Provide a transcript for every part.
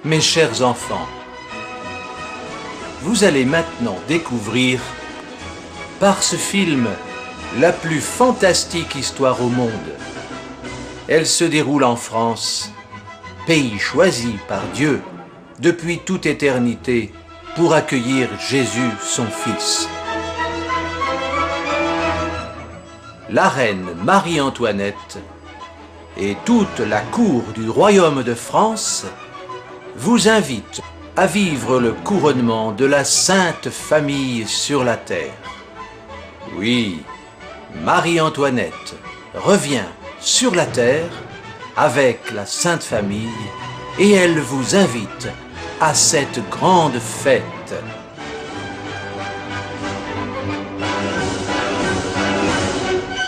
Mes chers enfants, vous allez maintenant découvrir, par ce film, la plus fantastique histoire au monde. Elle se déroule en France, pays choisi par Dieu depuis toute éternité pour accueillir Jésus, son Fils. La reine Marie-Antoinette et toute la cour du royaume de France vous invite à vivre le couronnement de la Sainte Famille sur la terre. Oui, Marie-Antoinette revient sur la terre avec la Sainte Famille et elle vous invite à cette grande fête.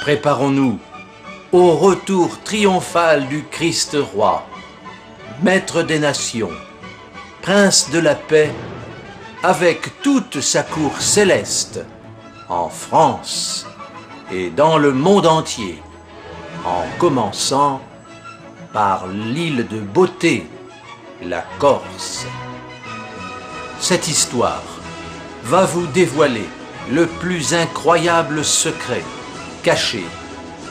Préparons-nous au retour triomphal du Christ roi, Maître des nations, Prince de la paix, avec toute sa cour céleste, en France et dans le monde entier, en commençant par l'île de beauté, la Corse. Cette histoire va vous dévoiler le plus incroyable secret caché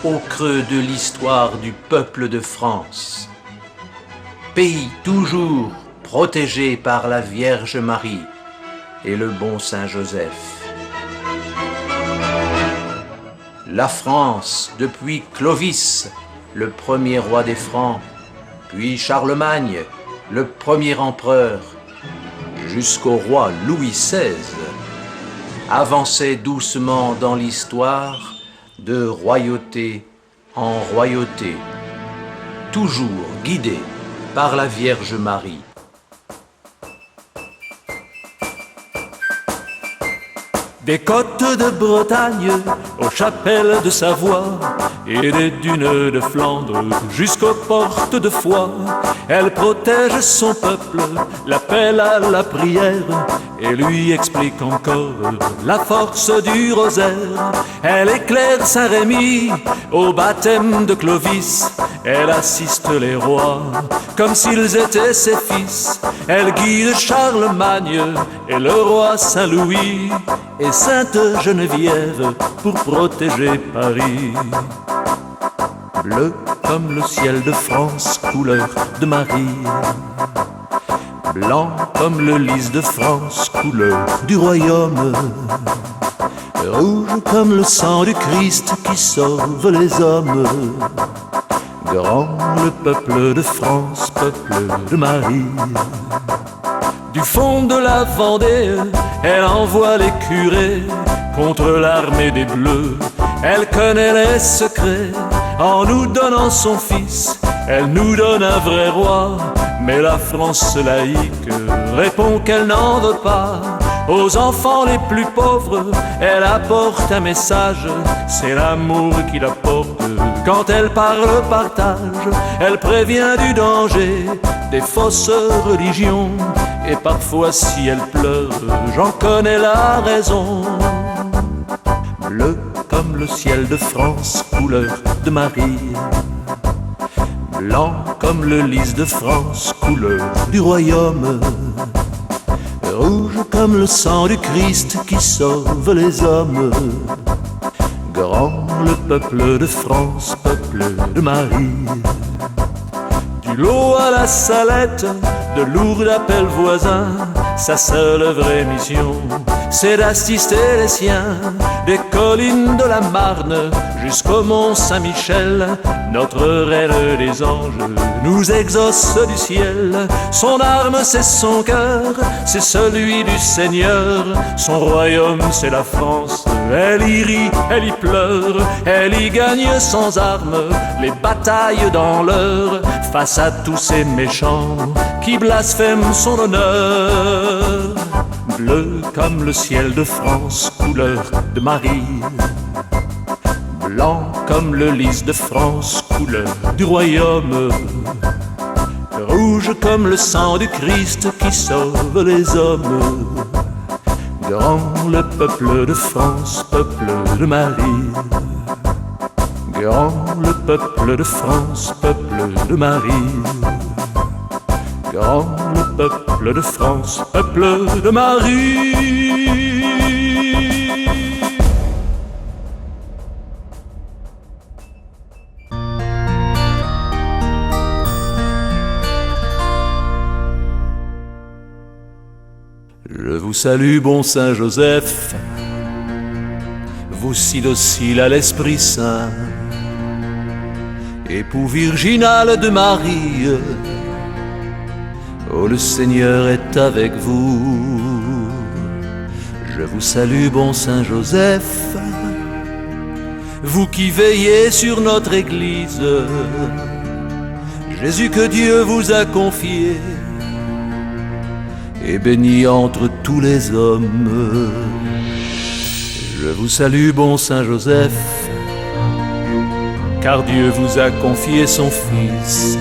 au creux de l'histoire du peuple de France. Pays toujours protégé par la Vierge Marie et le bon Saint Joseph. La France, depuis Clovis, le premier roi des Francs, puis Charlemagne, le premier empereur, jusqu'au roi Louis XVI, avançait doucement dans l'histoire de royauté en royauté, toujours guidé par la Vierge Marie. Des côtes de Bretagne aux chapelles de Savoie et des dunes de Flandre jusqu'aux portes de Foix, elle protège son peuple, l'appelle à la prière et lui explique encore la force du rosaire. Elle éclaire Saint-Rémy au baptême de Clovis, elle assiste les rois comme s'ils étaient ses fils. Elle guide Charlemagne et le roi Saint-Louis et Sainte Geneviève pour protéger Paris. Bleu comme le ciel de France, couleur de Marie. Blanc comme le lys de France, couleur du royaume. Rouge comme le sang du Christ qui sauve les hommes. Grand le peuple de France, peuple de Marie. Du fond de la Vendée, elle envoie les curés contre l'armée des Bleus. Elle connaît les secrets en nous donnant son fils. Elle nous donne un vrai roi, mais la France laïque répond qu'elle n'en veut pas. Aux enfants les plus pauvres, elle apporte un message, c'est l'amour qui la porte. Quand elle parle partage, elle prévient du danger des fausses religions. Et parfois si elle pleure, j'en connais la raison. Bleu comme le ciel de France, couleur de Marie. Blanc comme le lys de France, couleur du royaume. Rouge comme le sang du Christ qui sauve les hommes. Grand le peuple de France, peuple peuple de Marie. Du lot à la Salette, de Lourdes à Pellevoisin, sa seule vraie mission, c'est d'assister les siens, des collines de la Marne jusqu'au mont Saint-Michel. Notre reine des anges nous exauce du ciel. Son arme c'est son cœur, c'est celui du Seigneur. Son royaume c'est la France, elle y rit, elle y pleure, elle y gagne sans armes les batailles dans l'heure, face à tous ces méchants qui blasphèment son honneur. Bleu comme le ciel de France, couleur de Marie. Blanc comme le lys de France, couleur du royaume. Rouge comme le sang du Christ qui sauve les hommes. Grand le peuple de France, peuple de Marie. Grand le peuple de France, peuple de Marie. Grand le peuple de France, peuple de Marie. Je vous salue, bon Saint Joseph, vous si docile à l'Esprit Saint, époux virginal de Marie. Oh, le Seigneur est avec vous. Je vous salue, bon Saint Joseph, vous qui veillez sur notre Église. Jésus que Dieu vous a confié et béni entre tous les hommes. Je vous salue, bon Saint Joseph, car Dieu vous a confié son Fils.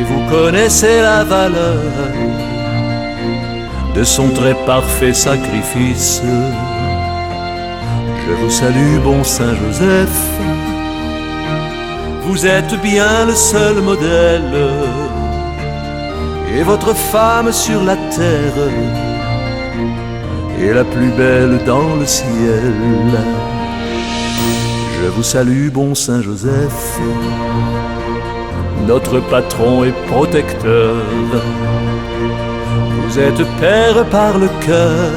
Vous connaissez la valeur de son très parfait sacrifice. Je vous salue, bon Saint Joseph, vous êtes bien le seul modèle, et votre femme sur la terre est la plus belle dans le ciel. Je vous salue, bon Saint Joseph, notre patron et protecteur. Vous êtes père par le cœur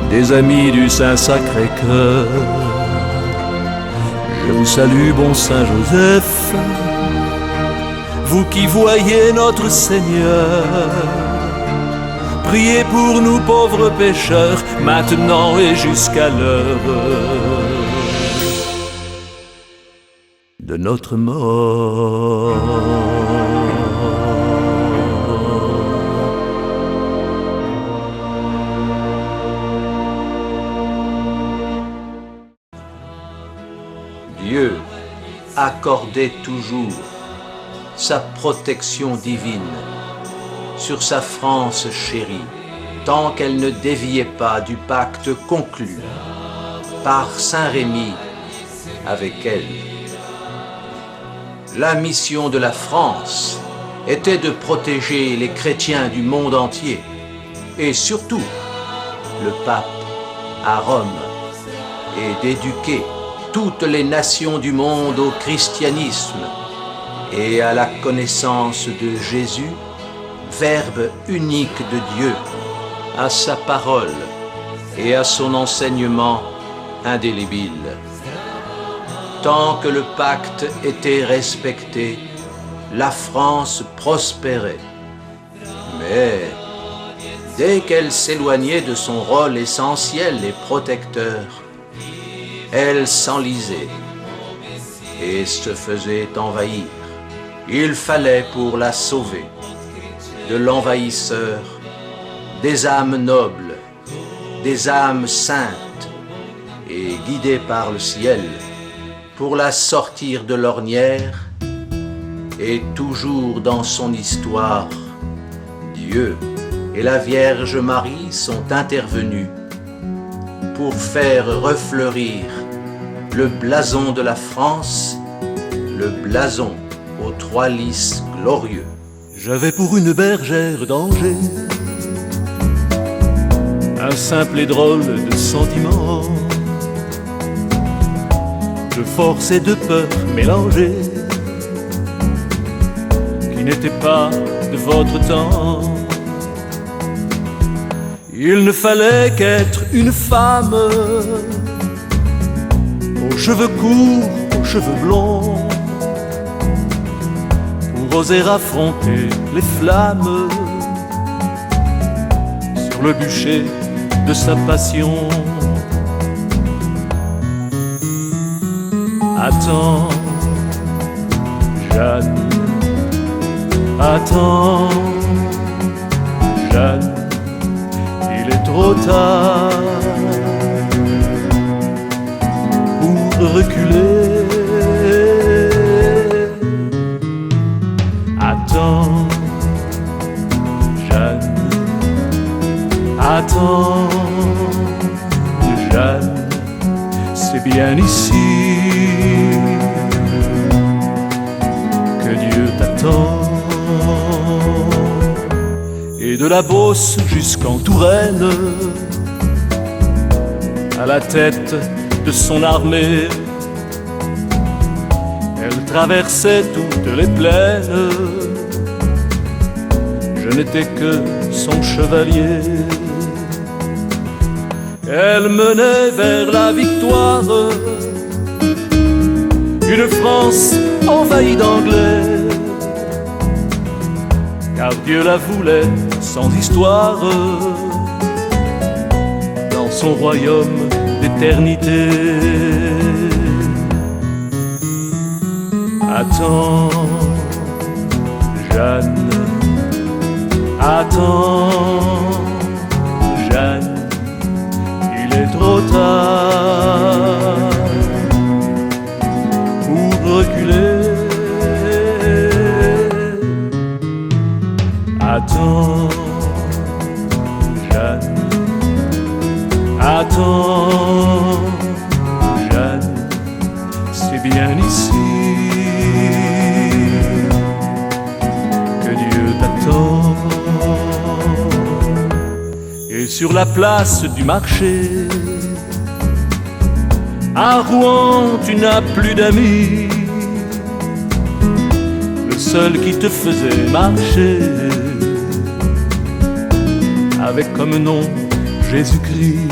des amis du Saint-Sacré-Cœur. Je vous salue, bon Saint Joseph, vous qui voyez notre Seigneur. Priez pour nous pauvres pécheurs, maintenant et jusqu'à l'heure de notre mort. Dieu accordait toujours sa protection divine sur sa France chérie, tant qu'elle ne déviait pas du pacte conclu par Saint Rémy avec elle. La mission de la France était de protéger les chrétiens du monde entier, et surtout le pape à Rome, et d'éduquer toutes les nations du monde au christianisme et à la connaissance de Jésus, Verbe unique de Dieu, à sa parole et à son enseignement indélébile. Tant que le pacte était respecté, la France prospérait. Mais dès qu'elle s'éloignait de son rôle essentiel et protecteur, elle s'enlisait et se faisait envahir. Il fallait pour la sauver de l'envahisseur des âmes nobles, des âmes saintes et guidées par le ciel, pour la sortir de l'ornière. Et toujours dans son histoire, Dieu et la Vierge Marie sont intervenus pour faire refleurir le blason de la France, le blason aux 3 lys glorieux. J'avais pour une bergère d'Angers un simple et drôle de sentiment. de force et de peur mélangées, qui n'étaient pas de votre temps. Il ne fallait qu'être une femme, aux cheveux courts, aux cheveux blonds, pour oser affronter les flammes sur le bûcher de sa passion. Attends, Jeanne, attends, Jeanne, il est trop tard pour reculer. Attends, Jeanne, attends, Jeanne, c'est bien ici que Dieu t'attend. Et de la Beauce jusqu'en Touraine, à la tête de son armée, elle traversait toutes les plaines. Je n'étais que son chevalier. Elle menait vers la victoire une France envahie d'Anglais, car Dieu la voulait sans histoire dans son royaume d'éternité. Attends, Jeanne, attends, Jeanne, il est trop tard pour reculer. Attends, Jeanne, attends, Jeanne, c'est bien ici que Dieu t'attend. Et sur la place du marché, à Rouen, tu n'as plus d'amis. Le seul qui te faisait marcher avec comme nom Jésus-Christ.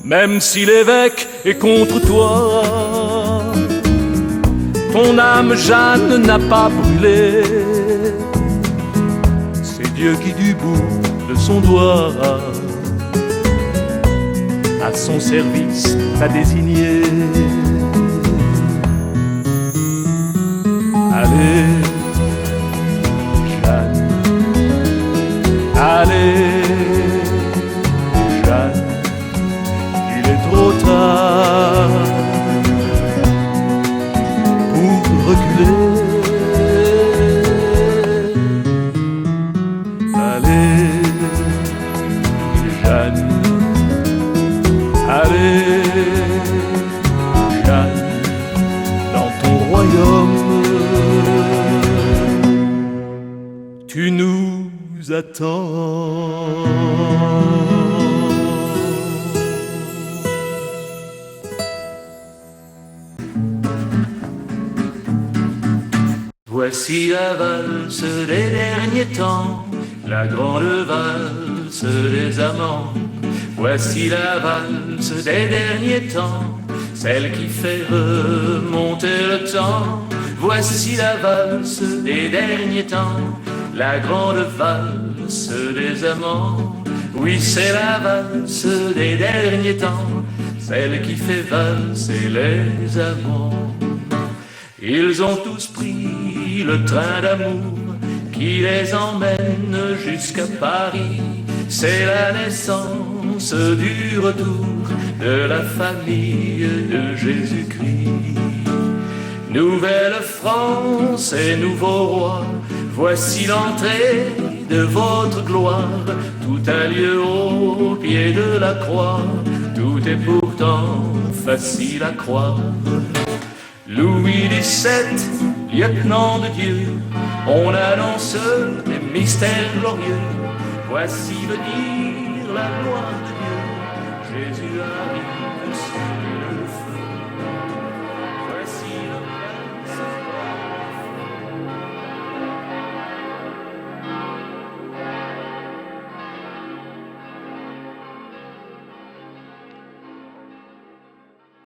Même si l'évêque est contre toi, ton âme, Jeanne, n'a pas brûlé. C'est Dieu qui, du bout de son doigt, à son service t'a désigné. Allez, Jeanne, allez, Jeanne, il est trop tard pour reculer. Allez, Jeanne, allez, Jeanne, dans ton royaume, tu nous attends. Voici la valse des derniers temps, la grande valse des amants. Voici la valse des derniers temps, celle qui fait remonter le temps. Voici la valse des derniers temps, la grande valse des amants. Oui, c'est la valse des derniers temps, celle qui fait valser les amants. Ils ont tous pris le train d'amour qui les emmène jusqu'à Paris. C'est la naissance du retour de la famille de Jésus-Christ. Nouvelle France et nouveau roi, voici l'entrée de votre gloire. Tout a lieu au pied de la croix, tout est pourtant facile à croire. Louis XVII, lieutenant de Dieu, on annonce les mystères glorieux. Voici venir la gloire de Dieu, Jésus arrive sur